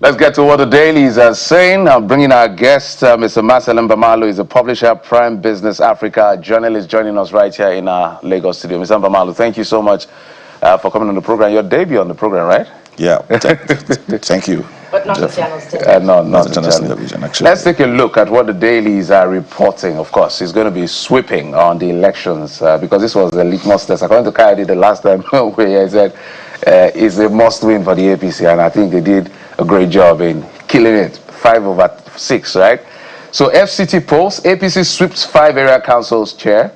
Let's get to what the dailies are saying. I'm bringing our guest, Mr. Marcelin Bamalu. He's a publisher, Prime Business Africa journalist, joining us right here in our Lagos studio. Mr. Bamalu, thank you so much for coming on the program. Your debut on the program, right? Yeah, thank you. But not the channel's television. No, not the channel's channel. television, actually. Let's take a look at what the dailies are reporting. Of course, it's going to be sweeping on the elections because this was the litmus test. According to Kayode the last time, where he said it's a must-win for the APC, and I think they did a great job in killing it. 5/6, right? So FCT polls, APC sweeps 5 area councils chair.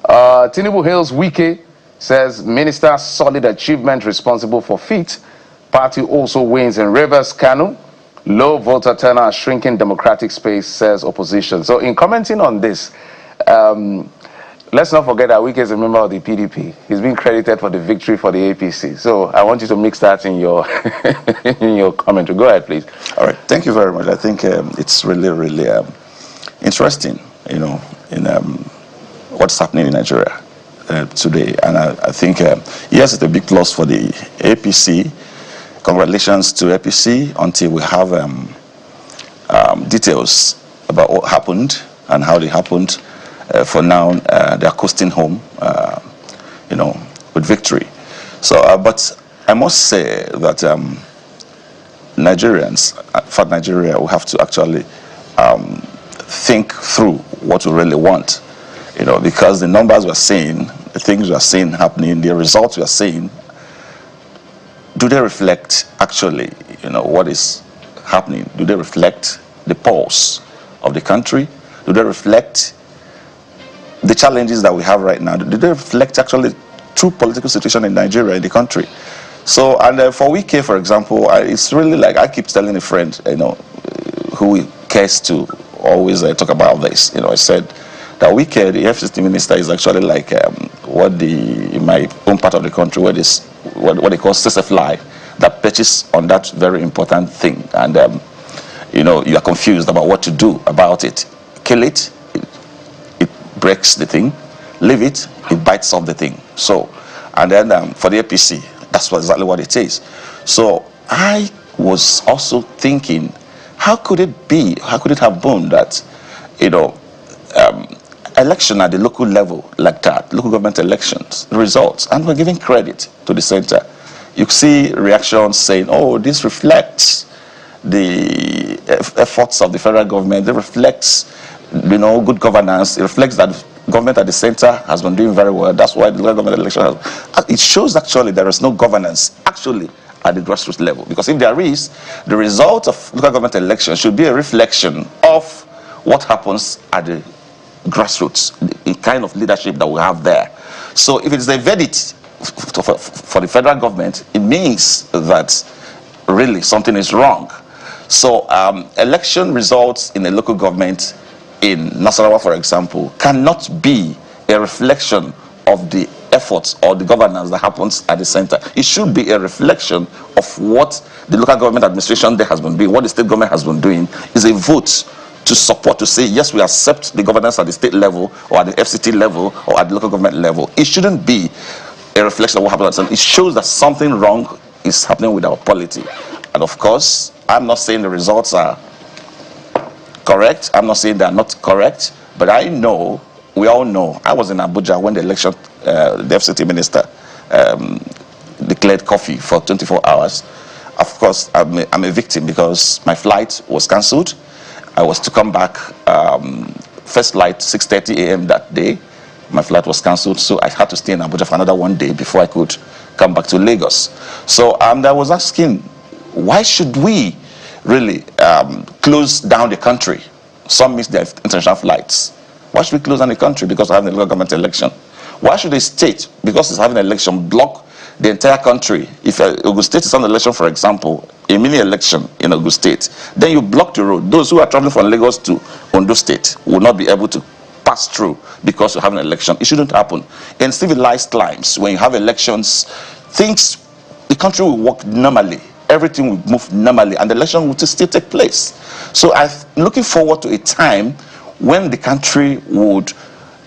Tinubu hails Wike, says minister solid achievement responsible for feat. Party also wins in Rivers, Kanu. Low voter turnout, shrinking democratic space, says opposition. So in commenting on this, let's not forget that Wike is a member of the PDP. He's been credited for the victory for the APC. So I want you to mix that in your in your commentary. Go ahead, please. All right, thank you very much. I think it's really interesting, you know, in what's happening in Nigeria today. And I think, yes, it's a big loss for the APC. Congratulations to APC until we have details about what happened and how they happened. For now, they are coasting home, you know, with victory. So, but I must say that Nigerians, for Nigeria, we have to actually think through what we really want, you know, because the numbers we're seeing, the things we're seeing happening, the results we're seeing, do they reflect actually, you know, what is happening? Do they reflect the pulse of the country? Do they reflect the challenges that we have right now? Do they reflect actually true political situation in Nigeria, in the country? So, and for Wike, for example, it's really like, I keep telling a friend, you know, who cares to always talk about this, you know, I said that Wike, the FCT minister, is actually like what in my own part of the country, what they call CSFLI, that pitches on that very important thing. And, you know, you are confused about what to do about it. Kill it, it breaks the thing. Leave it, it bites off the thing. So, and then for the APC, that's exactly what it is. So I was also thinking, how could it be, how could it have been that, you know, election at the local level like that, local government elections, the results, and we're giving credit to the center. You see reactions saying, oh, this reflects the efforts of the federal government, it reflects, you know, good governance, it reflects that government at the center has been doing very well. That's why the local government election has, it shows actually there is no governance actually at the grassroots level. Because if there is, the result of local government election should be a reflection of what happens at the grassroots, the kind of leadership that we have there. So if it's a verdict for the federal government, it means that really something is wrong. So election results in a local government in Nasarawa, for example, cannot be a reflection of the efforts or the governance that happens at the center. It should be a reflection of what the local government administration there has been doing, what the state government has been doing, is a vote to support, to say, yes, we accept the governance at the state level or at the FCT level or at the local government level. It shouldn't be a reflection of what happens at the center. It shows that something wrong is happening with our polity. And of course, I'm not saying the results are correct. I'm not saying they are not correct, but I know, we all know, I was in Abuja when the election, the FCT minister declared curfew for 24 hours. Of course, I'm a victim because my flight was cancelled. I was to come back, first flight 6:30 a.m. that day. My flight was cancelled, so I had to stay in Abuja for another 1 day before I could come back to Lagos. So I was asking, why should we really close down the country? Some miss their international flights. Why should we close down the country because we're having a local government election? Why should a state, because it's having an election, block the entire country? If Ogun State is on election, for example, a mini election in Ogun State, then you block the road. Those who are traveling from Lagos to Ondo State will not be able to pass through because you have an election. It shouldn't happen. In civilized times, when you have elections, the country will work normally. Everything will move normally, and the election will still take place. So I'm looking forward to a time when the country would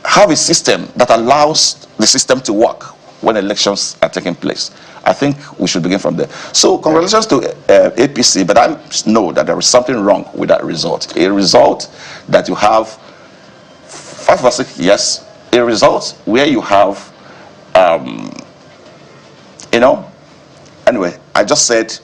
have a system that allows the system to work. when elections are taking place. I think we should begin from there. So congratulations to APC, but I know that there is something wrong with that result. A result that you have 5 or 6, yes, a result where you have, anyway, I just said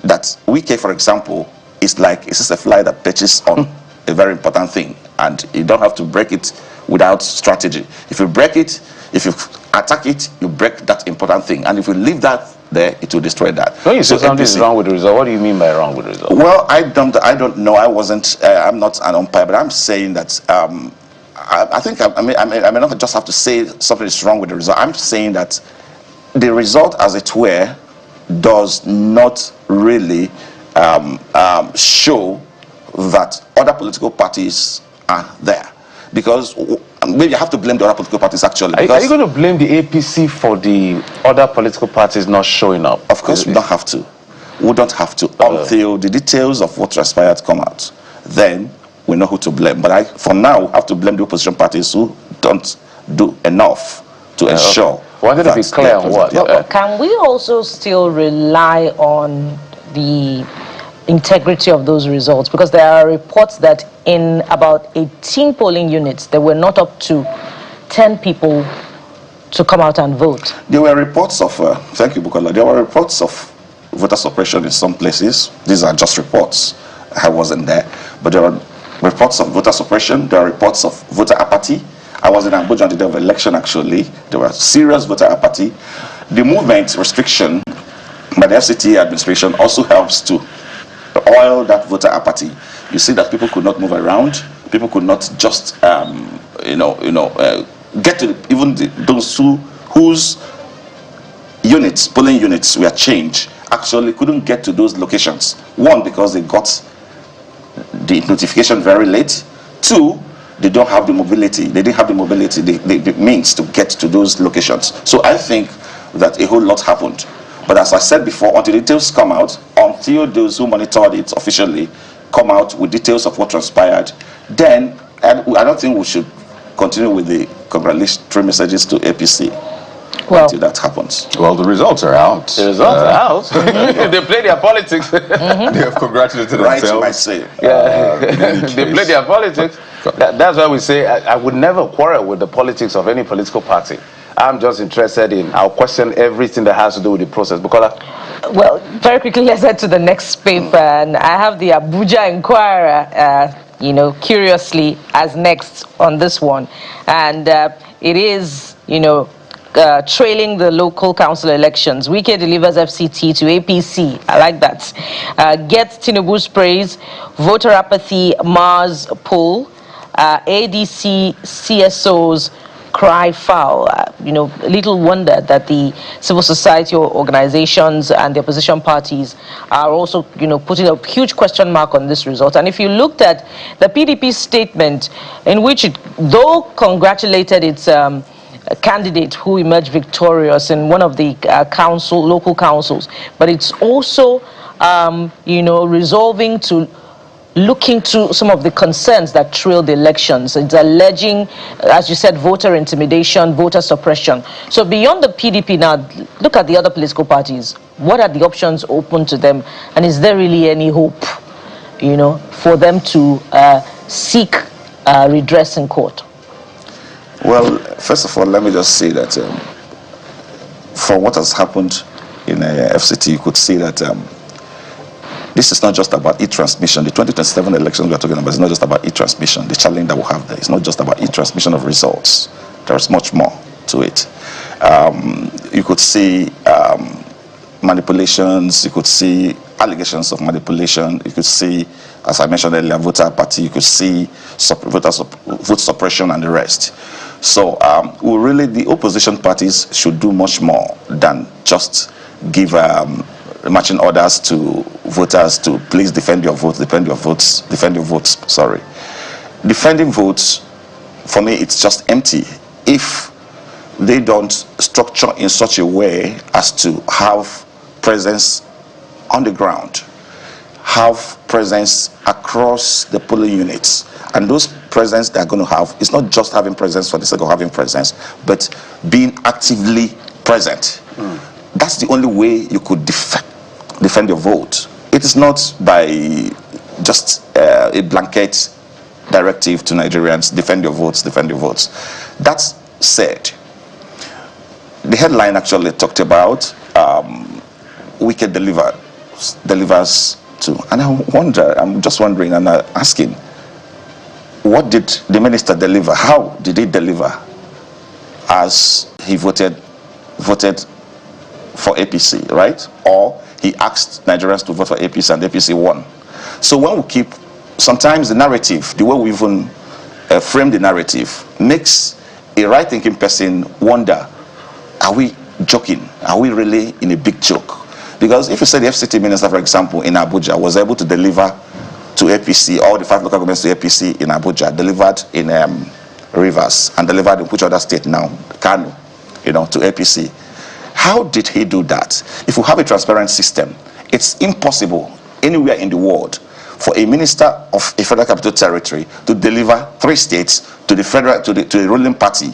that Wike, for example, is like, it's just a fly that perches on a very important thing, and you don't have to break it without strategy. If you break it, if you attack it, you break that important thing, and if you leave that there, it will destroy that. When you say something is wrong with the result, what do you mean by wrong with the result? Well, I don't know. I'm not an umpire, but I'm saying that I think I may not just have to say something is wrong with the result. I'm saying that the result, as it were, does not really show that other political parties are there, because maybe I have to blame the other political parties actually. Are you going to blame the APC for the other political parties not showing up? Of course, we don't have to. We don't have to until the details of what transpired come out. Then we know who to blame. But for now, have to blame the opposition parties who don't do enough to ensure. Wanted to be clear on what? Can we also still rely on the integrity of those results? Because there are reports that in about 18 polling units, there were not up to 10 people to come out and vote. There were reports of, thank you, Bukola, there were reports of voter suppression in some places. These are just reports. I wasn't there. But there are reports of voter suppression. There are reports of voter apathy. I was in Abuja on the day of election, actually. There was serious voter apathy. The movement restriction by the FCT administration also helps to oil that voter apathy. You see that people could not move around. People could not just, get to even those whose units, polling units were changed, actually couldn't get to those locations. One, because they got the notification very late. Two, they don't have the mobility. They didn't have the mobility, the means to get to those locations. So I think that a whole lot happened. But as I said before, until details come out, until those who monitored it officially come out with details of what transpired, then I don't think we should continue with the congratulatory messages to APC until that happens. Well, the results are out. The results are out. They play their politics. They have congratulated Right, themselves. you might say. They play their politics. That's why we say I would never quarrel with the politics of any political party. I'm just interested in, I'll question everything that has to do with the process. Because well, very quickly, let's head to the next paper. And I have the Abuja Inquirer, curiously, as next on this one. And it is, trailing the local council elections. Wike delivers FCT to APC. I like that. Gets Tinubu's praise. Voter apathy, Mars poll. ADC CSOs cry foul. Little wonder that the civil society organizations and the opposition parties are also, putting a huge question mark on this result. And if you looked at the PDP statement, in which it, though congratulated its candidate who emerged victorious in one of the local councils, but it's also, resolving to look into some of the concerns that trailed the elections. It's alleging, as you said, voter intimidation, voter suppression. So beyond the PDP now, look at the other political parties. What are the options open to them? And is there really any hope, for them to seek redress in court? Well, first of all, let me just say that from what has happened in FCT, you could see that this is not just about e-transmission. The 2027 elections we are talking about is not just about e-transmission. The challenge that we have there is not just about e-transmission of results. There is much more to it. You could see manipulations. You could see allegations of manipulation. You could see, as I mentioned earlier, voter apathy. You could see vote suppression and the rest. So the opposition parties should do much more than just give marching orders to voters to please defend your votes, defend your votes, defend your votes. Sorry. Defending votes, for me, it's just empty if they don't structure in such a way as to have presence on the ground. have presence across the polling units. And those presence they're going to have, it's not just having presence for the sake of having presence, but being actively present. That's the only way you could defend your vote. It is not by just a blanket directive to Nigerians, defend your votes, defend your votes. That said, the headline actually talked about wicked delivers to, and I'm just wondering and asking, what did the minister deliver? How did he deliver as he voted for APC, right? Or he asked Nigerians to vote for APC and APC won. So when we keep, sometimes the narrative, the way we even frame the narrative, makes a right-thinking person wonder, are we joking? Are we really in a big joke? Because if you say the FCT minister, for example, in Abuja, was able to deliver to APC, all the 5 local governments to APC in Abuja, delivered in Rivers, and delivered in which other state now? Kano, to APC. How did he do that? If we have a transparent system, it's impossible anywhere in the world for a minister of a federal capital territory to deliver 3 states to the ruling party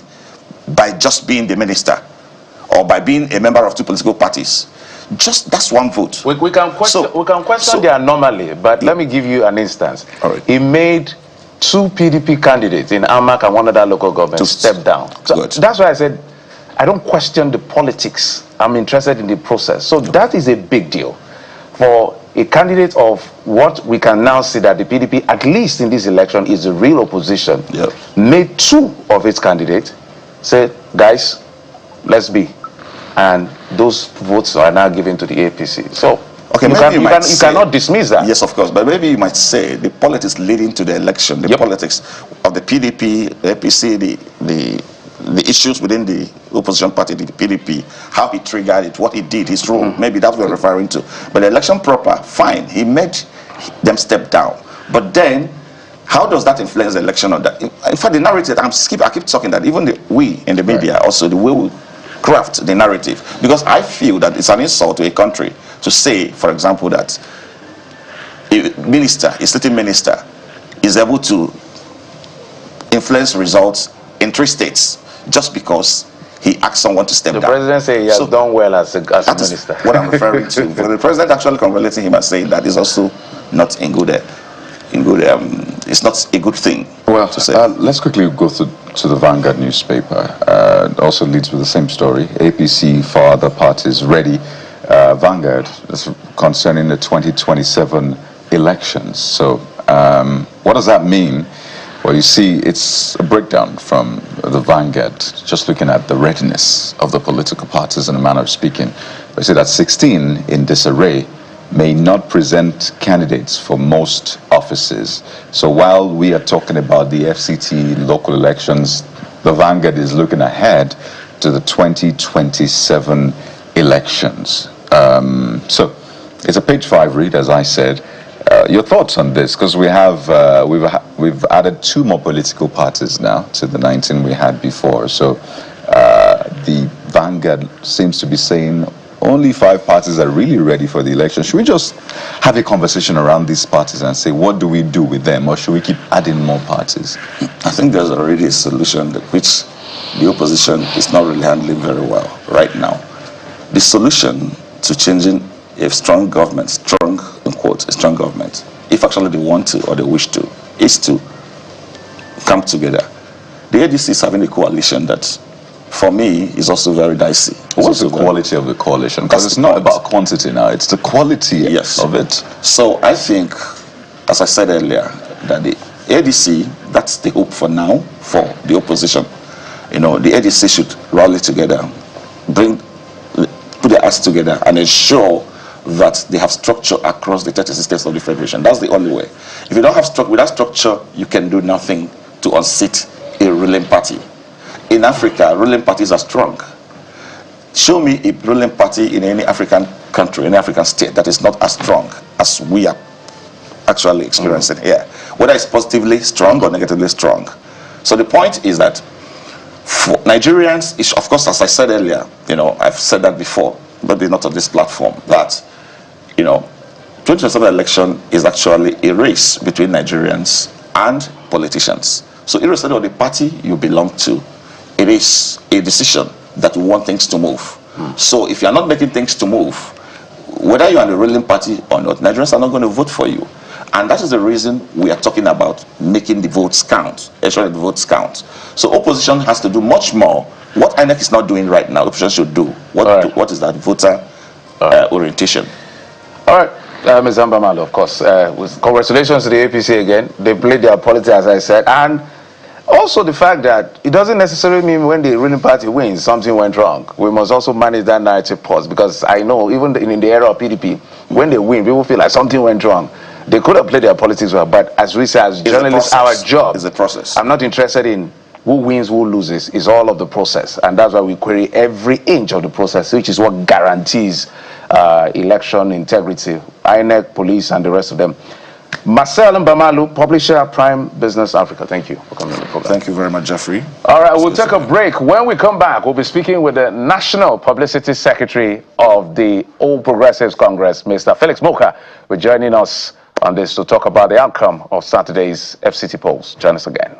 by just being the minister or by being a member of 2 political parties. Just that's one vote. We can question the anomaly, but let me give you an instance. All right. He made 2 PDP candidates in Amak and one other local government to step down. So that's why I said I don't question the politics. I'm interested in the process. So that is a big deal for a candidate of what we can now see that the PDP, at least in this election, is the real opposition. Yep. Made 2 of its candidates say, guys, let's be. And those votes are now given to the APC. So okay, you cannot dismiss that. Yes, of course. But maybe you might say the politics leading to the election, the politics of the PDP, the APC, the issues within the opposition party, the PDP, how he triggered it, what he did, his role. Maybe that's what we're referring to. But the election proper, fine. He made them step down. But then, how does that influence the election? Of that? In fact, the narrative, I keep talking that even we in the media, also the way we craft the narrative, because I feel that it's an insult to a country to say, for example, that a sitting minister is able to influence results in 3 states just because he asked someone to step down. The president said he has done well as a minister. What I'm referring to. For the president actually congratulating him and saying that is also not in good. It's not a good thing. Well, to say. Let's quickly go to the Vanguard newspaper. It also leads with the same story. APC for other parties ready. Vanguard is concerning the 2027 elections. So what does that mean? Well, you see, it's a breakdown from the Vanguard, just looking at the readiness of the political parties in a manner of speaking. They say that 16 in disarray may not present candidates for most offices. So while we are talking about the FCT local elections, the Vanguard is looking ahead to the 2027 elections. So it's a page 5 read, as I said. Your thoughts on this? Because we've added 2 more political parties now to the 19 we had before. So the Vanguard seems to be saying only 5 parties are really ready for the election. Should we just have a conversation around these parties and say, what do we do with them? Or should we keep adding more parties? I think there's already a solution which the opposition is not really handling very well right now. The solution to changing a strong government, strong in quotes, a strong government, if actually they want to or they wish to, is to come together. The ADC is having a coalition that, for me, is also very dicey. What's the quality of the coalition? Because it's not about quantity now, it's the quality of it. So I think, as I said earlier, that the ADC, that's the hope for now for the opposition. The ADC should rally together, put their heads together and ensure that they have structure across the 36 states of the Federation. That's the only way. If you don't have structure, without structure, you can do nothing to unseat a ruling party. In Africa, ruling parties are strong. Show me a ruling party in any African country, any African state that is not as strong as we are actually experiencing here. Whether it's positively strong or negatively strong. So the point is that for Nigerians, of course, as I said earlier, I've said that before, but not on this platform, that, 2027 election is actually a race between Nigerians and politicians. So irrespective of the party you belong to, it is a decision that we want things to move. So if you're not making things to move, whether you're on the ruling party or not, Nigerians are not going to vote for you. And that is the reason we are talking about making the votes count, ensuring the votes count. So opposition has to do much more. What INEC is not doing right now, opposition should do. What is that voter orientation? All right. Ms. Mbamalo, of course, congratulations to the APC again. They played their politics, as I said, and also the fact that it doesn't necessarily mean when the ruling party wins, something went wrong. We must also manage that narrative pause, because I know even in the era of PDP, when they win, people feel like something went wrong. They could have played their politics well, but as we say, as journalists, our job is the process. I'm not interested in who wins, who loses. It's all of the process, and that's why we query every inch of the process, which is what guarantees election integrity. INEC, police, and the rest of them. Marcel Mbamalu, publisher at Prime Business Africa. Thank you for coming on the program. Thank you very much, Jeffrey. All right, we'll take a break. When we come back, we'll be speaking with the National Publicity Secretary of the All Progressives Congress, Mr. Felix Moka, will joining us on this to talk about the outcome of Saturday's FCT polls. Join us again.